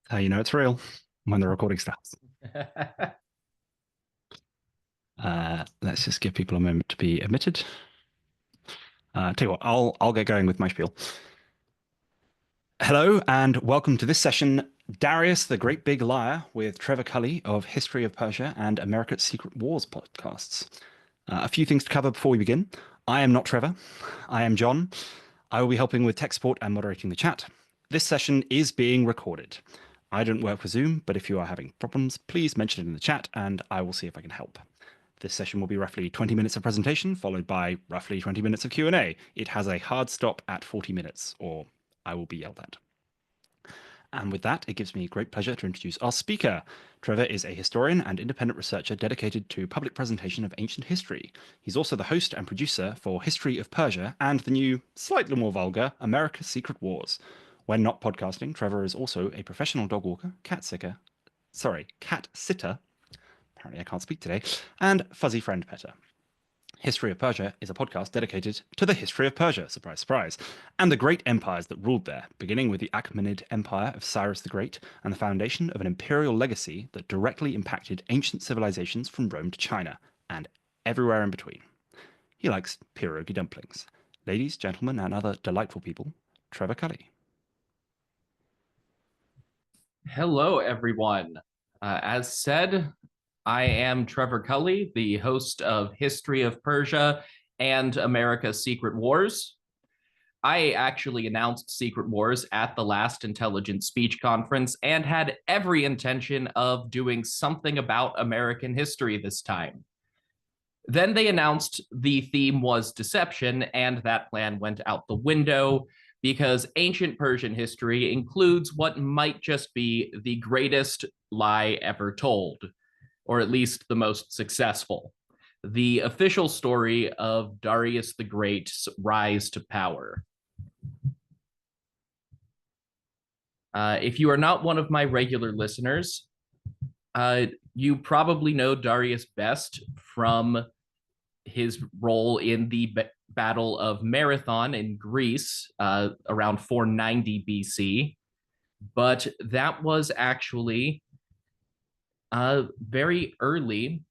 How you know it's real when the recording starts. Let's just give people a moment to be admitted. Tell you what, I'll get going with my spiel. Hello and welcome to this session, Darius the Great Big Liar with Trevor Cully of History of Persia and America's Secret Wars podcasts. A few things to cover before we begin. I am not Trevor. I am John. I will be helping with tech support and moderating the chat. This session is being recorded. I don't work with Zoom, but if you are having problems, please mention it in the chat and I will see if I can help. This session will be roughly 20 minutes of presentation, followed by roughly 20 minutes of Q&A. It has a hard stop at 40 minutes, or I will be yelled at. And with that, it gives me great pleasure to introduce our speaker. Trevor is a historian and independent researcher dedicated to public presentation of ancient history. He's also the host and producer for History of Persia and the new, slightly more vulgar, America's Secret Wars. When not podcasting, Trevor is also a professional dog walker, cat sitter, apparently I can't speak today, and fuzzy friend petter. History of Persia is a podcast dedicated to the history of Persia, surprise, surprise, and the great empires that ruled there, beginning with the Achaemenid Empire of Cyrus the Great and the foundation of an imperial legacy that directly impacted ancient civilizations from Rome to China, and everywhere in between. He likes pierogi dumplings. Ladies, gentlemen, and other delightful people, Trevor Cully. Hello, everyone. As said, I am Trevor Cully, the host of History of Persia and America's Secret Wars. I actually announced Secret Wars at the last Intelligence Speech Conference and had every intention of doing something about American history this time. Then they announced the theme was deception, and that plan went out the window because ancient Persian history includes what might just be the greatest lie ever told, or at least the most successful. The official story of Darius the Great's rise to power. If you are not one of my regular listeners, you probably know Darius best from his role in the Battle of Marathon in Greece around 490 BC. But that was actually very early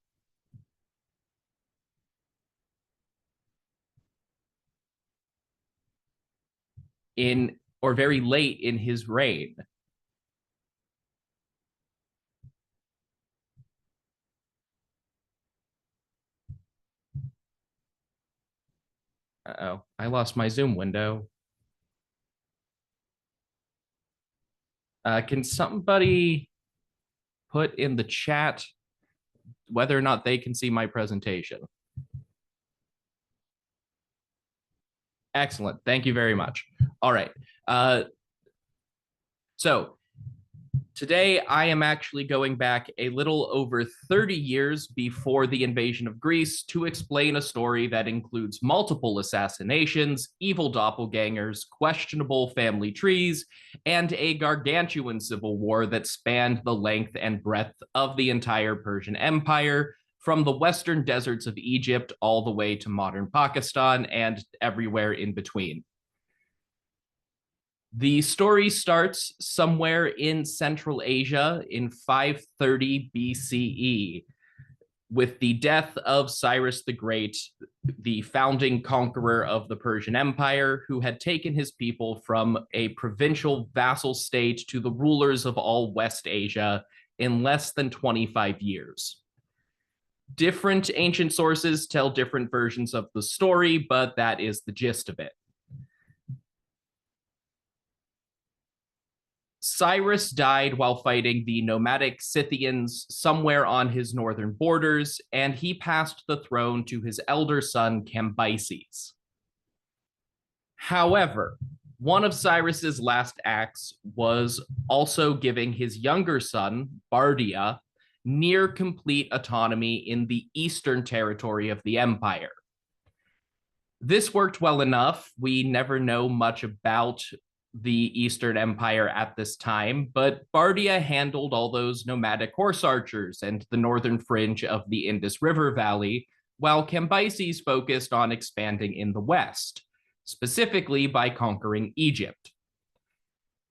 or very late in his reign. Uh-oh, I lost my Zoom window. Can somebody put in the chat whether or not they can see my presentation? Excellent. Thank you very much. All right. So today I am actually going back a little over 30 years before the invasion of Greece to explain a story that includes multiple assassinations, evil doppelgangers, questionable family trees, and a gargantuan civil war that spanned the length and breadth of the entire Persian Empire, from the western deserts of Egypt all the way to modern Pakistan and everywhere in between. The story starts somewhere in Central Asia in 530 BCE with the death of Cyrus the Great, the founding conqueror of the Persian Empire, who had taken his people from a provincial vassal state to the rulers of all West Asia in less than 25 years. Different ancient sources tell different versions of the story, but that is the gist of it. Cyrus died while fighting the nomadic Scythians somewhere on his northern borders, and he passed the throne to his elder son, Cambyses. However, one of Cyrus's last acts was also giving his younger son, Bardia, near complete autonomy in the eastern territory of the empire. This worked well enough. We never know much about the Eastern Empire at this time, but Bardia handled all those nomadic horse archers and the northern fringe of the Indus River Valley, while Cambyses focused on expanding in the west, specifically by conquering Egypt.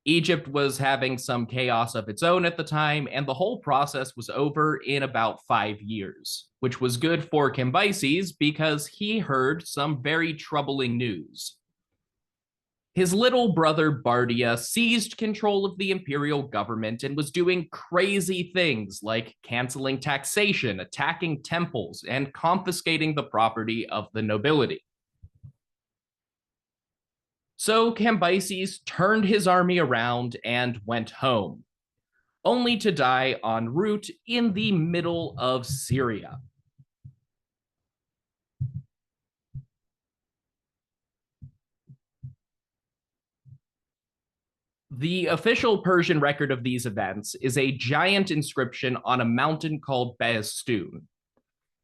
Egypt was having some chaos of its own at the time, and the whole process was over in about 5 years, which was good for Cambyses because he heard some very troubling news. His little brother Bardia seized control of the imperial government and was doing crazy things like canceling taxation, attacking temples, and confiscating the property of the nobility. So Cambyses turned his army around and went home, only to die en route in the middle of Syria. The official Persian record of these events is a giant inscription on a mountain called Bisotun,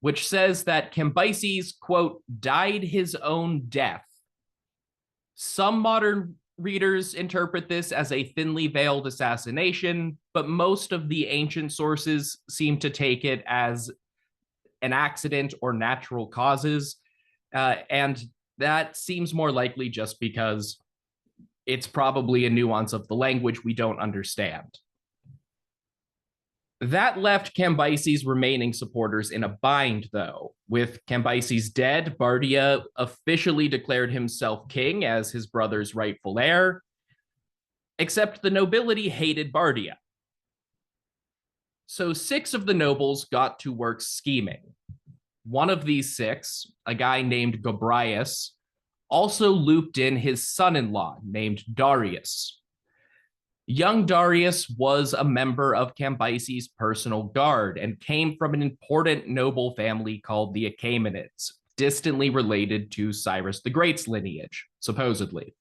which says that Cambyses, quote, died his own death. Some modern readers interpret this as a thinly veiled assassination, but most of the ancient sources seem to take it as an accident or natural causes. And that seems more likely just because it's probably a nuance of the language we don't understand. That left Cambyses' remaining supporters in a bind, though. With Cambyses dead, Bardia officially declared himself king as his brother's rightful heir, except the nobility hated Bardia. So 6 of the nobles got to work scheming. One of these 6, a guy named Gobryas, also looped in his son-in-law named Darius. Young Darius was a member of Cambyses' personal guard and came from an important noble family called the Achaemenids, distantly related to Cyrus the Great's lineage, supposedly.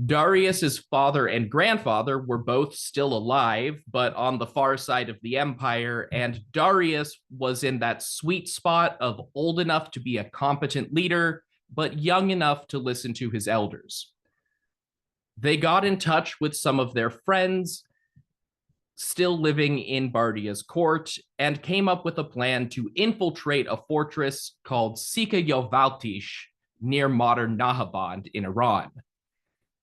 Darius's father and grandfather were both still alive, but on the far side of the empire, and Darius was in that sweet spot of old enough to be a competent leader, but young enough to listen to his elders. They got in touch with some of their friends still living in Bardia's court and came up with a plan to infiltrate a fortress called Sika-Yovaltish near modern Nahaband in Iran.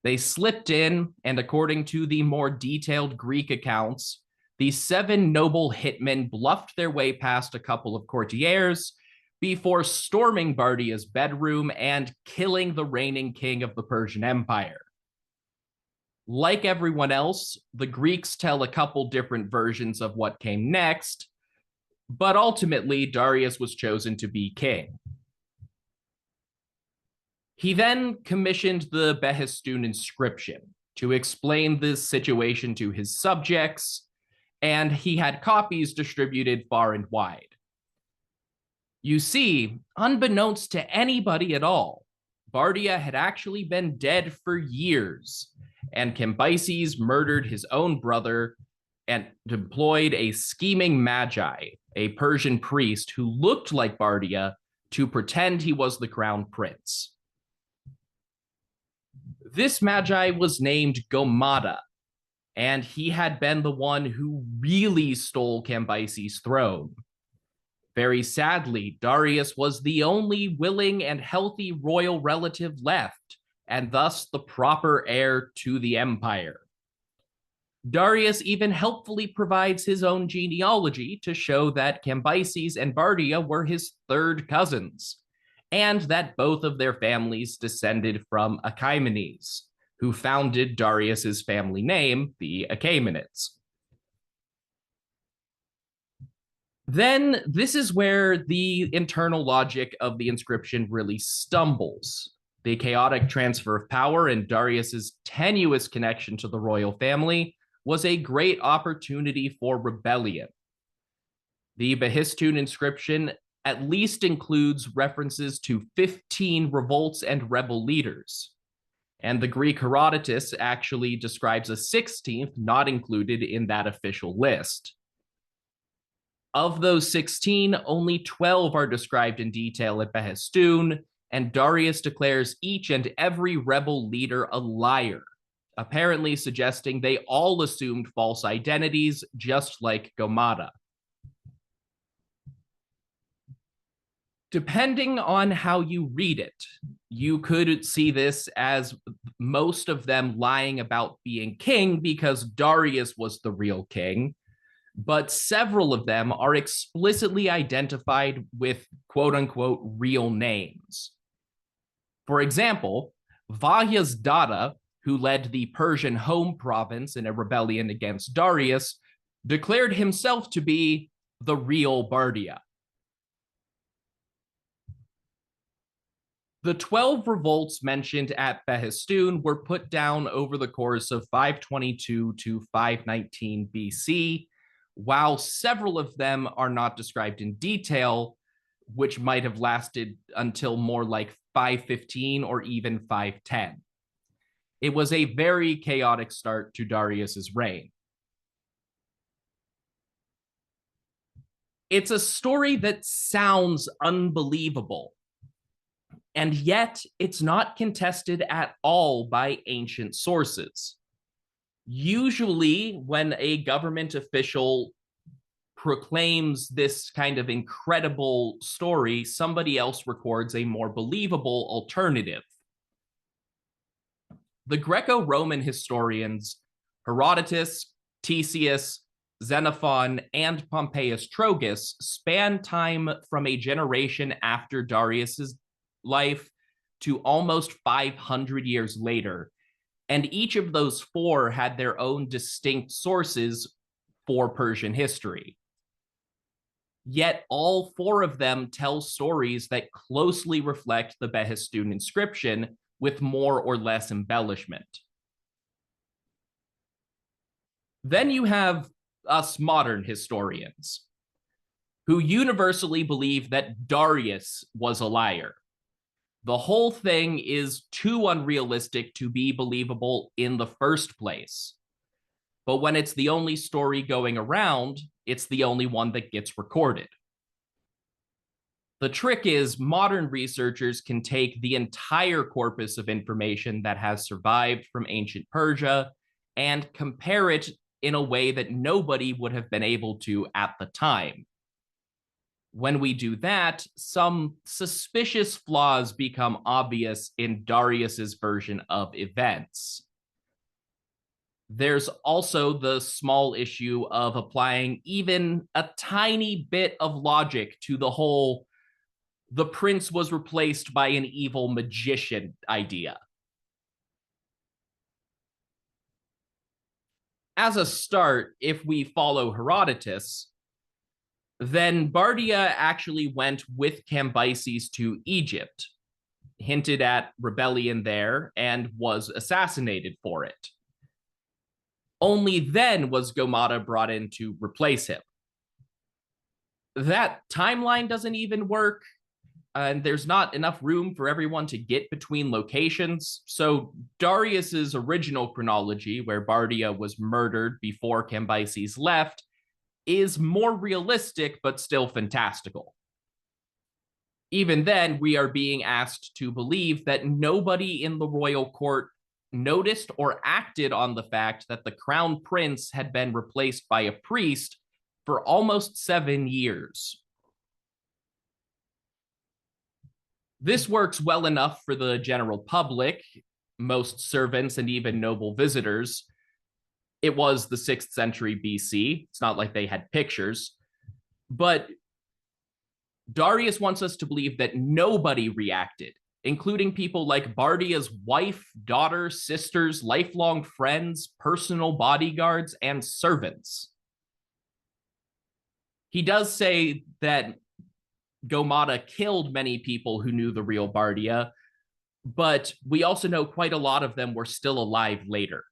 They slipped in, and according to the more detailed Greek accounts, the 7 noble hitmen bluffed their way past a couple of courtiers before storming Bardia's bedroom and killing the reigning king of the Persian Empire. Like everyone else, the Greeks tell a couple different versions of what came next, but ultimately Darius was chosen to be king. He then commissioned the Bisotun Inscription to explain this situation to his subjects, and he had copies distributed far and wide. You see, unbeknownst to anybody at all, Bardia had actually been dead for years, and Cambyses murdered his own brother and deployed a scheming magi, a Persian priest who looked like Bardia, to pretend he was the crown prince. This magi was named Gomada, and he had been the one who really stole Cambyses' throne. Very sadly, Darius was the only willing and healthy royal relative left, and thus the proper heir to the empire. Darius even helpfully provides his own genealogy to show that Cambyses and Bardia were his 3rd cousins, and that both of their families descended from Achaemenids, who founded Darius's family name, the Achaemenids. Then this is where the internal logic of the inscription really stumbles. The chaotic transfer of power and Darius's tenuous connection to the royal family was a great opportunity for rebellion. The Bisotun inscription at least includes references to 15 revolts and rebel leaders. And the Greek Herodotus actually describes a 16th not included in that official list. Of those 16, only 12 are described in detail at Bisotun, and Darius declares each and every rebel leader a liar, apparently suggesting they all assumed false identities, just like Gomada. Depending on how you read it, you could see this as most of them lying about being king because Darius was the real king, but several of them are explicitly identified with quote unquote real names. For example, Vahyasdata, who led the Persian home province in a rebellion against Darius, declared himself to be the real Bardia. The 12 revolts mentioned at Behistun were put down over the course of 522 to 519 BC, while several of them are not described in detail, which might have lasted until more like 515 or even 510. It was a very chaotic start to Darius's reign. It's a story that sounds unbelievable, and yet it's not contested at all by ancient sources. Usually, when a government official proclaims this kind of incredible story, somebody else records a more believable alternative. The Greco-Roman historians Herodotus, Ctesias, Xenophon, and Pompeius Trogus span time from a generation after Darius's life to almost 500 years later, and each of those four had their own distinct sources for Persian history. Yet all four of them tell stories that closely reflect the Behistun inscription with more or less embellishment. Then you have us modern historians, who universally believe that Darius was a liar. The whole thing is too unrealistic to be believable in the first place. But when it's the only story going around, it's the only one that gets recorded. The trick is modern researchers can take the entire corpus of information that has survived from ancient Persia and compare it in a way that nobody would have been able to at the time. When we do that, some suspicious flaws become obvious in Darius's version of events. There's also the small issue of applying even a tiny bit of logic to the whole "the prince was replaced by an evil magician" idea. As a start, if we follow Herodotus, then Bardia actually went with Cambyses to Egypt, hinted at rebellion there, and was assassinated for it. Only then was Gomata brought in to replace him. That timeline doesn't even work, and there's not enough room for everyone to get between locations. So Darius's original chronology, where Bardia was murdered before Cambyses left, is more realistic, but still fantastical. Even then, we are being asked to believe that nobody in the royal court noticed or acted on the fact that the crown prince had been replaced by a priest for almost 7 years. This works well enough for the general public, most servants, and even noble visitors. It was the 6th century BC. It's not like they had pictures. But Darius wants us to believe that nobody reacted, including people like Bardia's wife, daughter, sisters, lifelong friends, personal bodyguards, and servants. He does say that Gomata killed many people who knew the real Bardia, but we also know quite a lot of them were still alive later.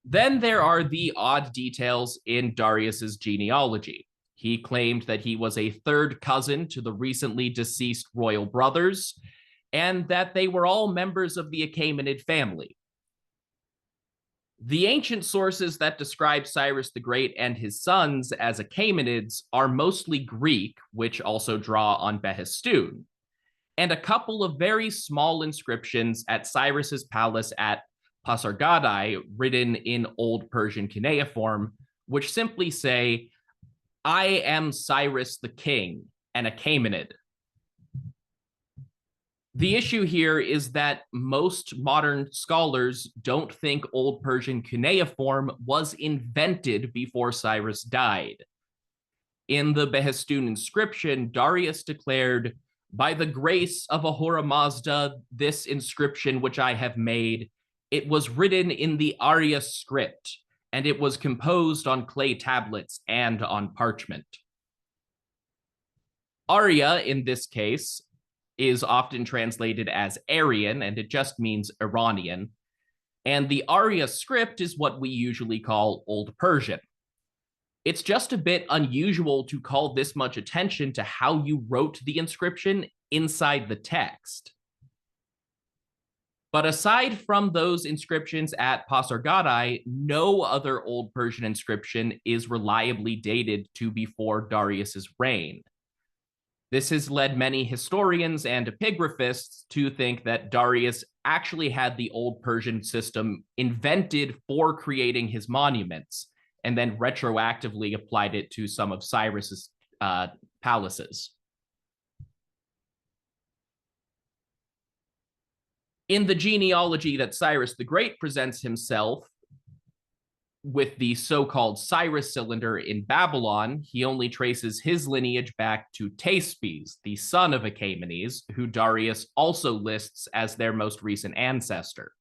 Then there are the odd details in Darius's genealogy. He claimed that he was a third cousin to the recently deceased royal brothers, and that they were all members of the Achaemenid family. The ancient sources that describe Cyrus the Great and his sons as Achaemenids are mostly Greek, which also draw on Behistun, and a couple of very small inscriptions at Cyrus's palace at Pasargadae, written in Old Persian cuneiform, which simply say, "I am Cyrus the king, an Achaemenid." The issue here is that most modern scholars don't think Old Persian cuneiform was invented before Cyrus died. In the Bisotun Inscription, Darius declared, "By the grace of Ahura Mazda, this inscription which I have made, it was written in the Arya script, and it was composed on clay tablets and on parchment." Arya, in this case, is often translated as Aryan, and it just means Iranian. And the Arya script is what we usually call Old Persian. It's just a bit unusual to call this much attention to how you wrote the inscription inside the text. But aside from those inscriptions at Pasargadae, no other Old Persian inscription is reliably dated to before Darius's reign. This has led many historians and epigraphists to think that Darius actually had the Old Persian system invented for creating his monuments, and then retroactively applied it to some of Cyrus's palaces. In the genealogy that Cyrus the Great presents himself, with the so-called Cyrus cylinder in Babylon, he only traces his lineage back to Thaspes, the son of Achaemenes, who Darius also lists as their most recent ancestor.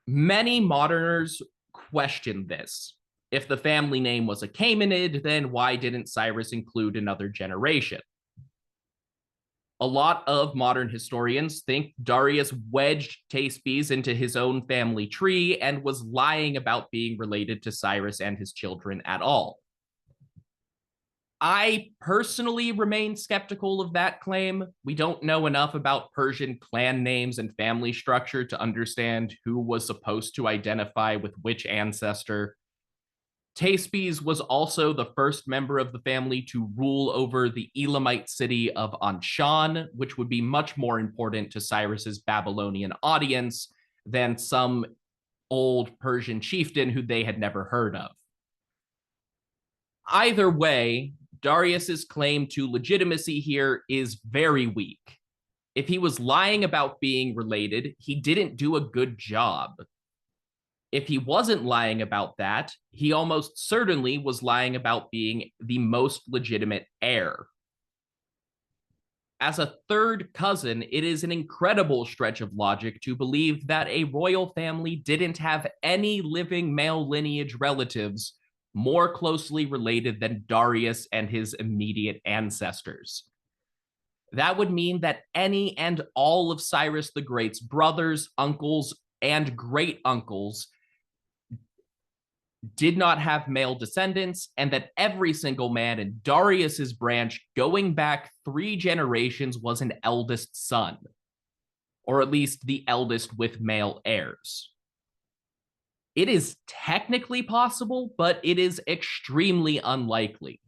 Many moderners question this. If the family name was Achaemenid, then why didn't Cyrus include another generation? A lot of modern historians think Darius wedged Thaspes into his own family tree and was lying about being related to Cyrus and his children at all. I personally remain skeptical of that claim. We don't know enough about Persian clan names and family structure to understand who was supposed to identify with which ancestor. Thaspes was also the first member of the family to rule over the Elamite city of Anshan, which would be much more important to Cyrus's Babylonian audience than some old Persian chieftain who they had never heard of. Either way, Darius's claim to legitimacy here is very weak. If he was lying about being related, he didn't do a good job. If he wasn't lying about that, he almost certainly was lying about being the most legitimate heir. As a third cousin, it is an incredible stretch of logic to believe that a royal family didn't have any living male lineage relatives more closely related than Darius and his immediate ancestors. That would mean that any and all of Cyrus the Great's brothers, uncles, and great-uncles did not have male descendants, and that every single man in Darius's branch going back 3 generations was an eldest son, or at least the eldest with male heirs. It is technically possible, but it is extremely unlikely.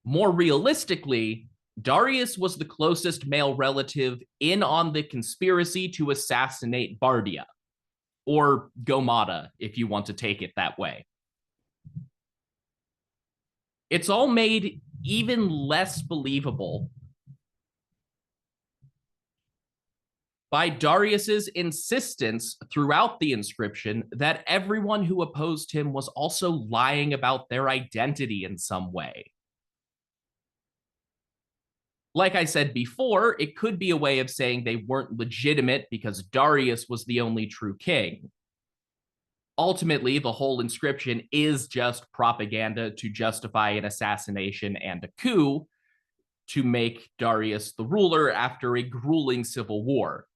More realistically, Darius was the closest male relative in on the conspiracy to assassinate Bardia, or Gomata, if you want to take it that way. It's all made even less believable by Darius's insistence throughout the inscription that everyone who opposed him was also lying about their identity in some way. Like I said before, it could be a way of saying they weren't legitimate because Darius was the only true king. Ultimately, the whole inscription is just propaganda to justify an assassination and a coup to make Darius the ruler after a grueling civil war.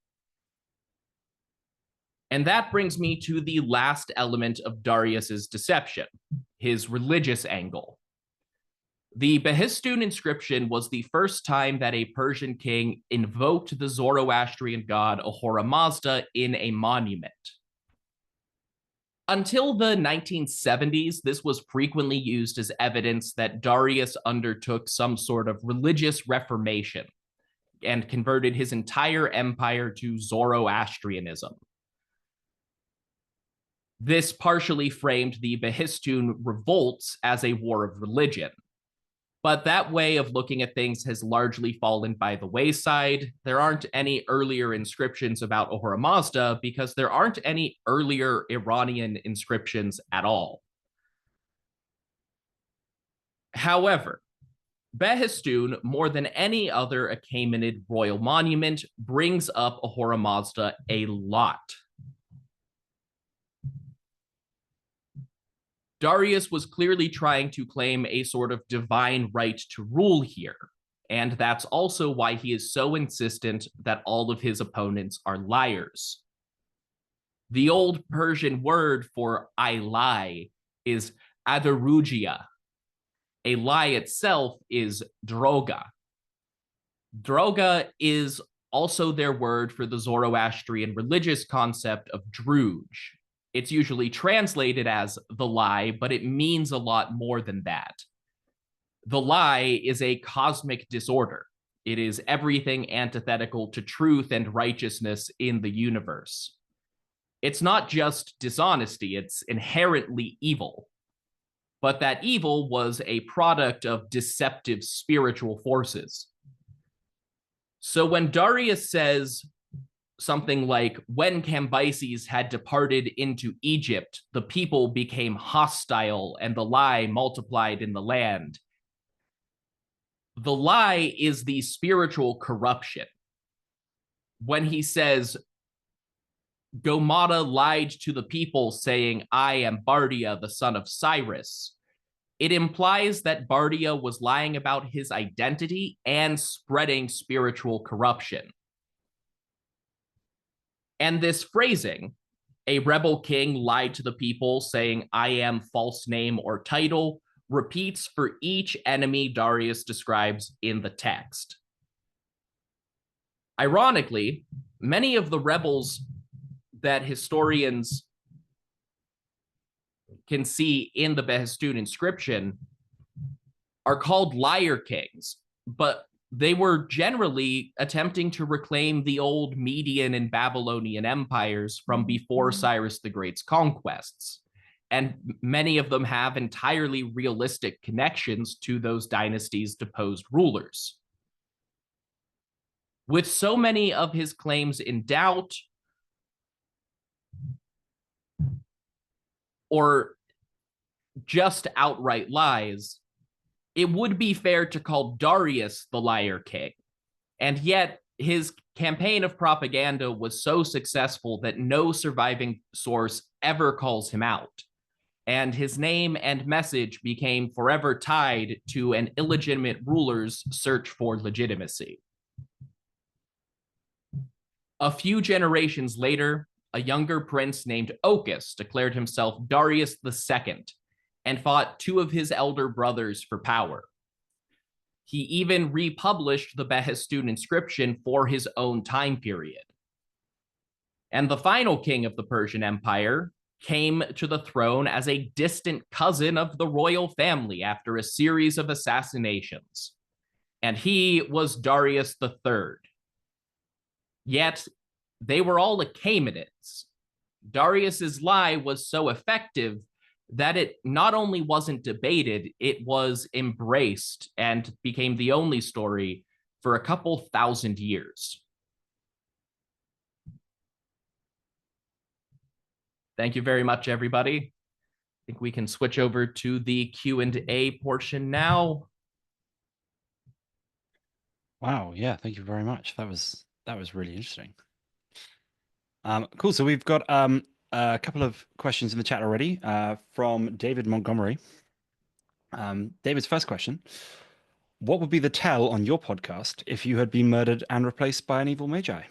And that brings me to the last element of Darius's deception, his religious angle. The Bisotun Inscription was the first time that a Persian king invoked the Zoroastrian god Ahura Mazda in a monument. Until the 1970s, this was frequently used as evidence that Darius undertook some sort of religious reformation and converted his entire empire to Zoroastrianism. This partially framed the Behistun revolts as a war of religion. But that way of looking at things has largely fallen by the wayside. There aren't any earlier inscriptions about Ahura Mazda because there aren't any earlier Iranian inscriptions at all. However, Behistun, more than any other Achaemenid royal monument, brings up Ahura Mazda a lot. Darius was clearly trying to claim a sort of divine right to rule here, and that's also why he is so insistent that all of his opponents are liars. The old Persian word for I lie is adarugia. A lie itself is droga. Droga is also their word for the Zoroastrian religious concept of druj. It's usually translated as the lie, but it means a lot more than that. The lie is a cosmic disorder. It is everything antithetical to truth and righteousness in the universe. It's not just dishonesty, it's inherently evil. But that evil was a product of deceptive spiritual forces. So when Darius says something like, when Cambyses had departed into Egypt, the people became hostile and the lie multiplied in the land. The lie is the spiritual corruption. When he says, Gomata lied to the people saying, I am Bardia, the son of Cyrus, it implies that Bardia was lying about his identity and spreading spiritual corruption. And this phrasing, a rebel king lied to the people saying, I am false name or title, repeats for each enemy Darius describes in the text. Ironically, many of the rebels that historians can see in the Behistun inscription are called liar kings, but they were generally attempting to reclaim the old Median and Babylonian empires from before Cyrus the Great's conquests. And many of them have entirely realistic connections to those dynasties' deposed rulers. With so many of his claims in doubt, or just outright lies, it would be fair to call Darius the liar king. And yet his campaign of propaganda was so successful that no surviving source ever calls him out. And his name and message became forever tied to an illegitimate ruler's search for legitimacy. A few generations later, a younger prince named Ochus declared himself Darius II and fought two of his elder brothers for power. He even republished the Behistun inscription for his own time period. And the final king of the Persian Empire came to the throne as a distant cousin of the royal family after a series of assassinations. And he was Darius III. Yet, they were all Achaemenids. Darius's lie was so effective that it not only wasn't debated, it was embraced and became the only story for a couple thousand years. Thank you very much, everybody. I think we can switch over to the Q&A portion now. Wow, yeah, thank you very much. That was really interesting. Cool. So we've got a couple of questions in the chat already from David Montgomery. David's first question: what would be the tell on your podcast if you had been murdered and replaced by an evil magi?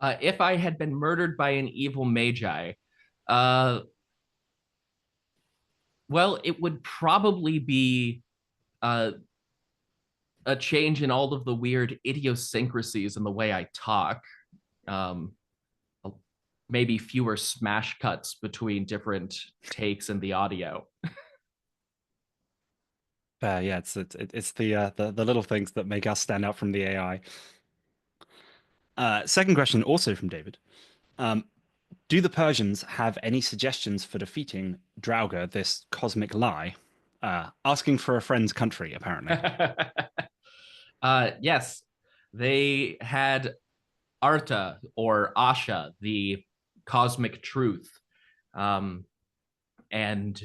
If I had been murdered by an evil magi, well, it would probably be a change in all of the weird idiosyncrasies in the way I talk. Maybe fewer smash cuts between different takes in the audio. Yeah, it's the little things that make us stand out from the AI. Second question, also from David. Do the Persians have any suggestions for defeating Draugr, this cosmic lie? Asking for a friend's country, apparently. Yes, they had Arta or Asha, the cosmic truth. Um, and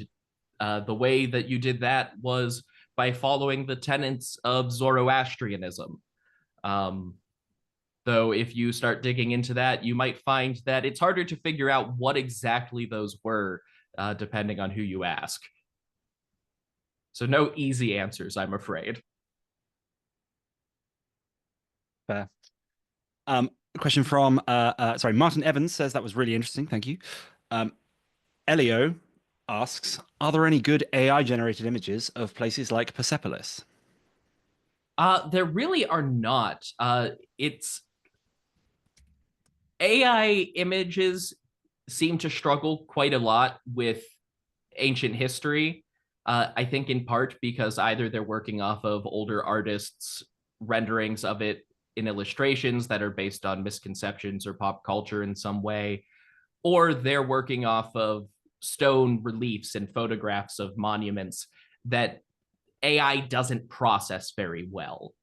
the way that you did that was by following the tenets of Zoroastrianism. Um, though, if you start digging into that, you might find that it's harder to figure out what exactly those were, depending on who you ask. So, no easy answers, I'm afraid. Fair. Question from Martin Evans says that was really interesting. Thank you. Elio asks, are there any good AI generated images of places like Persepolis? There really are not. It's AI images seem to struggle quite a lot with ancient history. I think in part because either they're working off of older artists' renderings of it in illustrations that are based on misconceptions or pop culture in some way, or they're working off of stone reliefs and photographs of monuments that AI doesn't process very well.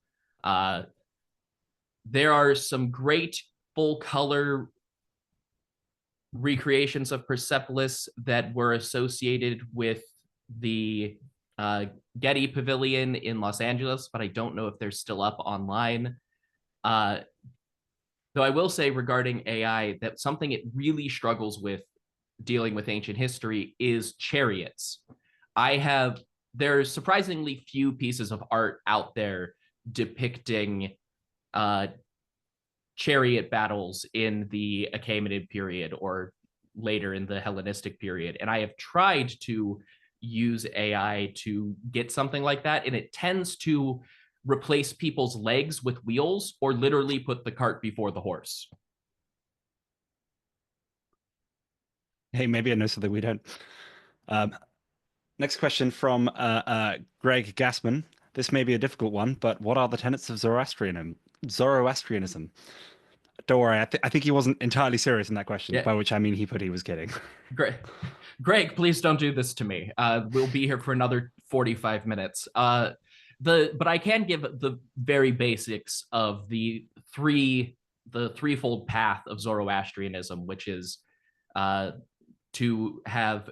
There are some great full color recreations of Persepolis that were associated with the Getty Pavilion in Los Angeles, but I don't know if they're still up online. Though I will say regarding AI that something it really struggles with dealing with ancient history is chariots. There's surprisingly few pieces of art out there depicting chariot battles in the Achaemenid period or later in the Hellenistic period. And I have tried to use AI to get something like that, and it tends to replace people's legs with wheels or literally put the cart before the horse. Hey, maybe I know something we don't. Next question from Greg Gassman. This may be a difficult one, but what are the tenets of Zoroastrianism? Don't worry, I think he wasn't entirely serious in that question, Yeah. by which I mean he was kidding. Greg, please don't do this to me. We'll be here for another 45 minutes. But I can give the very basics of the threefold path of Zoroastrianism, which is to have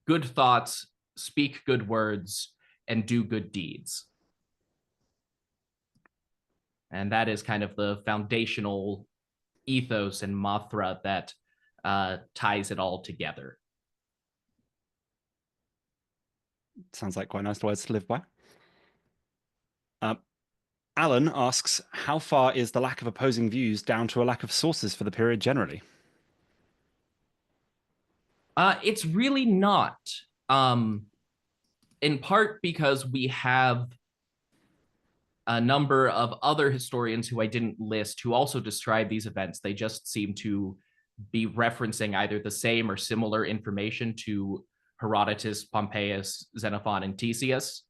good thoughts, speak good words, and do good deeds. And that is kind of the foundational ethos and mantra that ties it all together. Sounds like quite nice words to live by. Alan asks, how far is the lack of opposing views down to a lack of sources for the period generally? It's really not. In part because we have a number of other historians who I didn't list who also describe these events. They just seem to be referencing either the same or similar information to Herodotus, Pompeius, Xenophon, and Ctesias.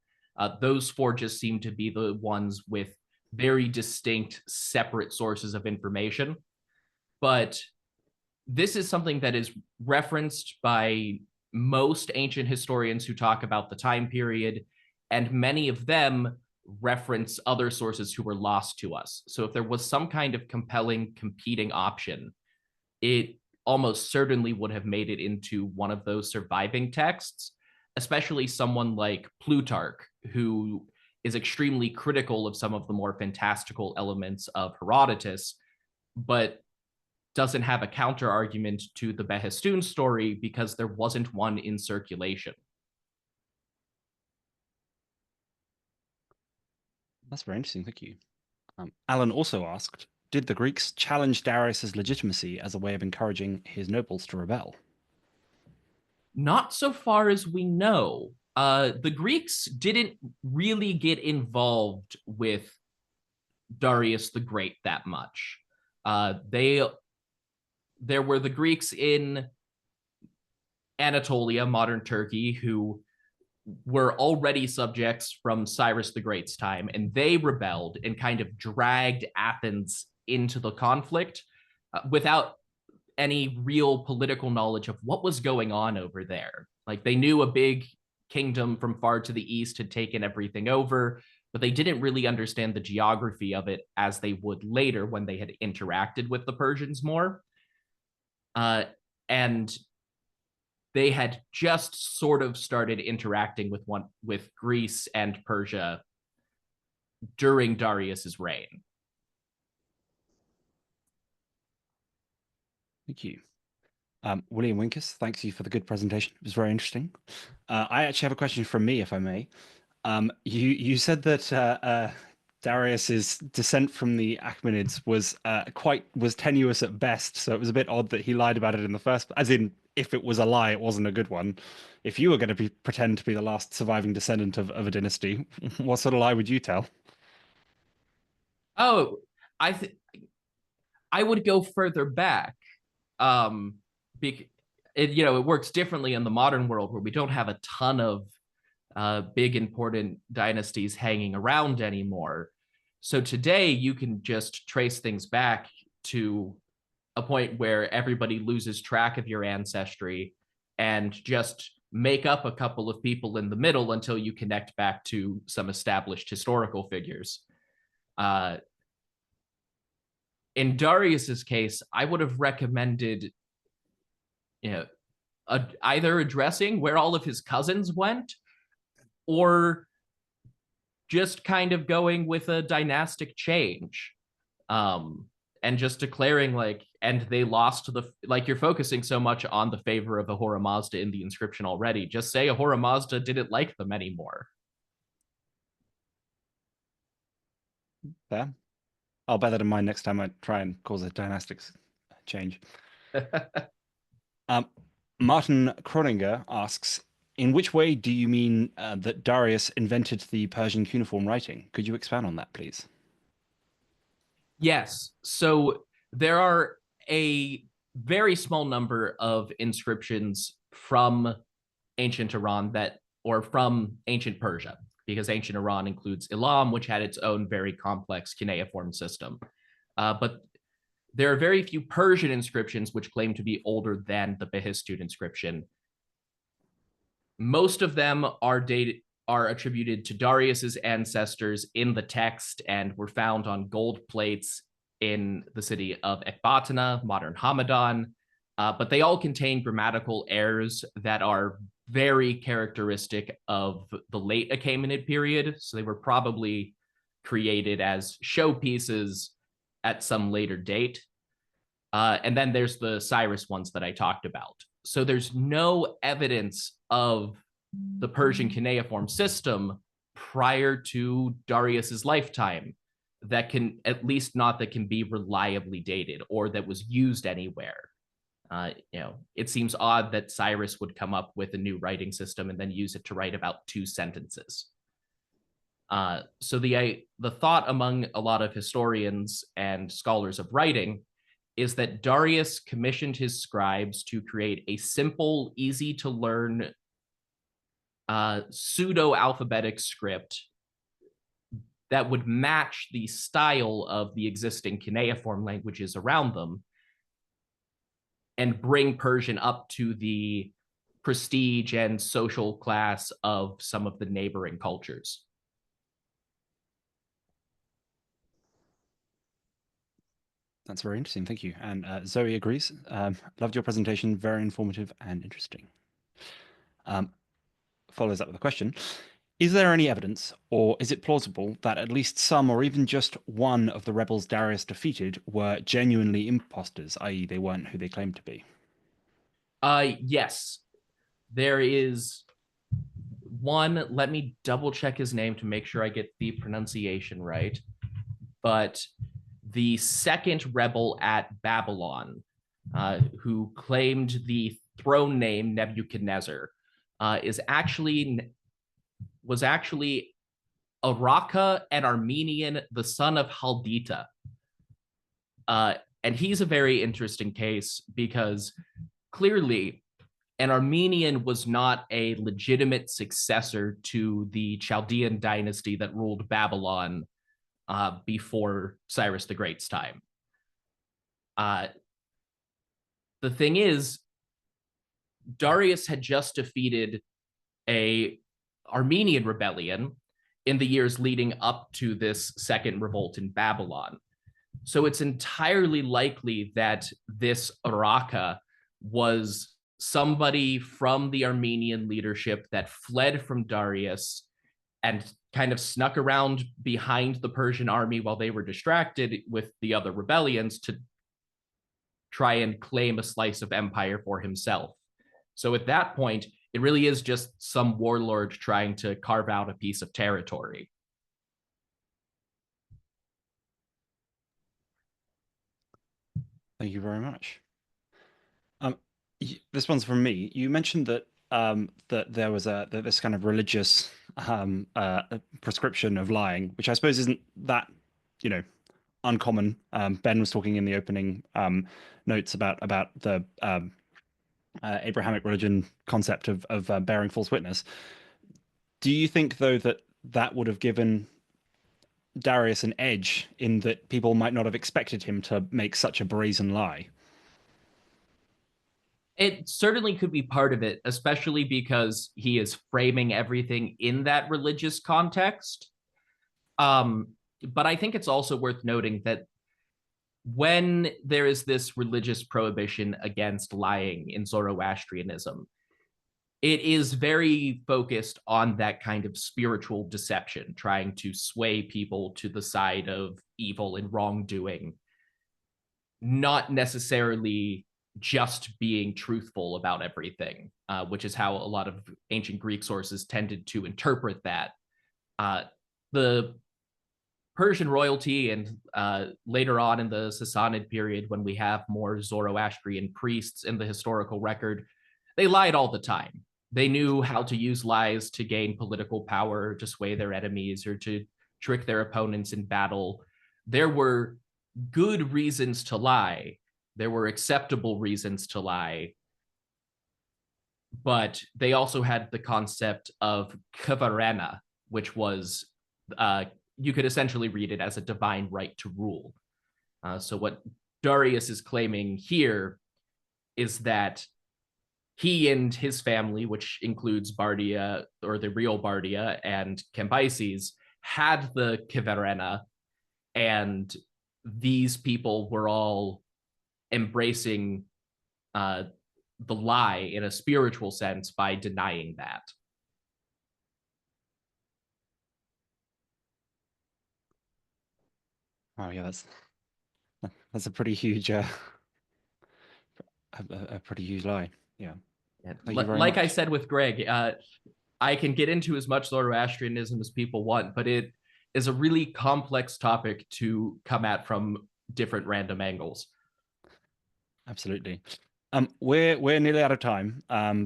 Those four just seem to be the ones with very distinct, separate sources of information. But this is something that is referenced by most ancient historians who talk about the time period, and many of them reference other sources who were lost to us. So if there was some kind of compelling competing option, it almost certainly would have made it into one of those surviving texts, especially someone like Plutarch, who is extremely critical of some of the more fantastical elements of Herodotus, but doesn't have a counter argument to the Behistun story because there wasn't one in circulation. That's very interesting. Thank you. Alan also asked, did the Greeks challenge Darius's legitimacy as a way of encouraging his nobles to rebel? Not so far as we know. The Greeks didn't really get involved with Darius the Great that much. There were the Greeks in Anatolia, modern Turkey, who were already subjects from Cyrus the Great's time, and they rebelled and kind of dragged Athens into the conflict without any real political knowledge of what was going on over there. Like, they knew a big kingdom from far to the east had taken everything over, but they didn't really understand the geography of it as they would later when they had interacted with the Persians more. And they had just sort of started interacting with Greece and Persia during Darius's reign. Thank you. William Winkus, thanks you for the good presentation. It was very interesting. I actually have a question from me, if I may. You said that Darius's descent from the Achaemenids was tenuous at best, so it was a bit odd that he lied about it in the first. As in, if it was a lie, it wasn't a good one. If you were going to pretend to be the last surviving descendant of a dynasty, what sort of lie would you tell? Oh, I would go further back. It works differently in the modern world where we don't have a ton of big important dynasties hanging around anymore. So today you can just trace things back to a point where everybody loses track of your ancestry and just make up a couple of people in the middle until you connect back to some established historical figures. In Darius's case, I would have recommended, either addressing where all of his cousins went, or just kind of going with a dynastic change, and just declaring and they lost you're focusing so much on the favor of Ahura Mazda in the inscription already. Just say Ahura Mazda didn't like them anymore. Fair. I'll bear that in mind next time I try and cause a dynastic change. Martin Kroninger asks, in which way do you mean that Darius invented the Persian cuneiform writing? Could you expand on that, please? Yes. So there are a very small number of inscriptions from ancient Iran or from ancient Persia, because ancient Iran includes Elam, which had its own very complex cuneiform system. But there are very few Persian inscriptions which claim to be older than the Bisotun inscription. Most of them are attributed to Darius's ancestors in the text and were found on gold plates in the city of Ecbatana, modern Hamadan. But they all contain grammatical errors that are very characteristic of the late Achaemenid period. So they were probably created as showpieces at some later date. And then there's the Cyrus ones that I talked about. So there's no evidence of the Persian cuneiform system prior to Darius's lifetime that can be reliably dated or that was used anywhere. It seems odd that Cyrus would come up with a new writing system and then use it to write about 2 sentences. So the thought among a lot of historians and scholars of writing is that Darius commissioned his scribes to create a simple, easy to learn pseudo-alphabetic script that would match the style of the existing cuneiform languages around them and bring Persian up to the prestige and social class of some of the neighboring cultures. That's very interesting. Thank you. And Zoe agrees. Loved your presentation. Very informative and interesting. Follows up with a question. Is there any evidence, or is it plausible, that at least some or even just one of the rebels Darius defeated were genuinely imposters, i.e. they weren't who they claimed to be? Yes. There is one. Let me double check his name to make sure I get the pronunciation right. But the second rebel at Babylon, who claimed the throne name Nebuchadnezzar, was actually Araka, an Armenian, the son of Haldita. And he's a very interesting case because clearly an Armenian was not a legitimate successor to the Chaldean dynasty that ruled Babylon before Cyrus the Great's time. the thing is, Darius had just defeated a Armenian rebellion in the years leading up to this second revolt in Babylon. So it's entirely likely that this Araka was somebody from the Armenian leadership that fled from Darius and kind of snuck around behind the Persian army while they were distracted with the other rebellions to try and claim a slice of empire for himself. So at that point, it really is just some warlord trying to carve out a piece of territory. Thank you very much. This one's from me. You mentioned that that there was this kind of religious prescription of lying, which I suppose isn't that, you know, uncommon. Ben was talking in the opening notes about the Abrahamic religion concept of bearing false witness. Do you think, though, that that would have given Darius an edge in that people might not have expected him to make such a brazen lie? It certainly could be part of it, especially because he is framing everything in that religious context. But I think it's also worth noting that when there is this religious prohibition against lying in Zoroastrianism, it is very focused on that kind of spiritual deception, trying to sway people to the side of evil and wrongdoing, not necessarily just being truthful about everything, which is how a lot of ancient Greek sources tended to interpret that. The Persian royalty and later on in the Sassanid period, when we have more Zoroastrian priests in the historical record, they lied all the time. They knew how to use lies to gain political power, to sway their enemies, or to trick their opponents in battle. There were good reasons to lie. There were acceptable reasons to lie. But they also had the concept of kavarena, which was, you could essentially read it as a divine right to rule. So what Darius is claiming here is that he and his family, which includes Bardia, or the real Bardia, and Cambyses, had the kavarena, and these people were all embracing the lie in a spiritual sense by denying that. Oh yeah, that's a pretty huge a pretty huge lie. Yeah. Thank you very Like I much. said with Greg, I can get into as much Zoroastrianism as people want, but it is a really complex topic to come at from different random angles. Absolutely. We're nearly out of time,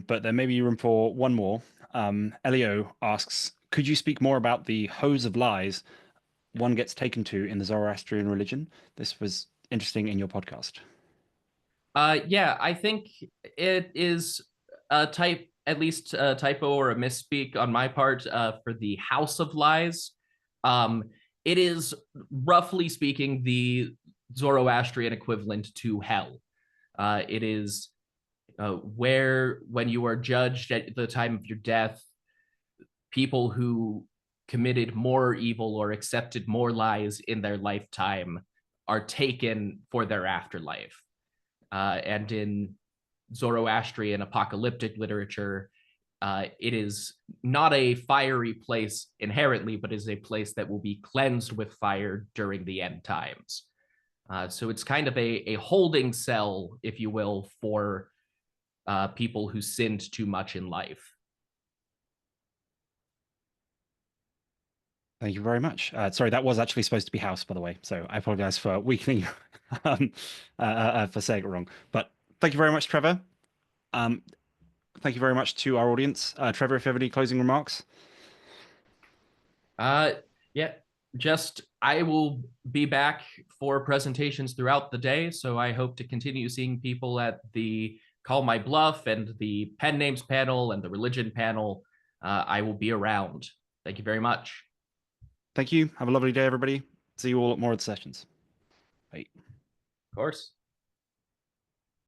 but there may be room for one more. Elio asks, could you speak more about the hose of lies one gets taken to in the Zoroastrian religion? This was interesting in your podcast. Yeah, I think it is a type, at least a typo or a misspeak on my part, for the House of Lies. It is, roughly speaking, the Zoroastrian equivalent to hell. It is where, when you are judged at the time of your death, people who committed more evil or accepted more lies in their lifetime are taken for their afterlife. And in Zoroastrian apocalyptic literature, it is not a fiery place inherently, but is a place that will be cleansed with fire during the end times. So it's kind of a holding cell, if you will, for people who sinned too much in life. Thank you very much. Sorry, that was actually supposed to be house, by the way. So I apologize for weakening for saying it wrong. But thank you very much, Trevor. Thank you very much to our audience. Trevor, if you have any closing remarks. Yeah, just I will be back for presentations throughout the day. So I hope to continue seeing people at the Call My Bluff and the pen names panel and the religion panel. I will be around. Thank you very much. Thank you. Have a lovely day, everybody. See you all at more of the sessions. Bye. Of course.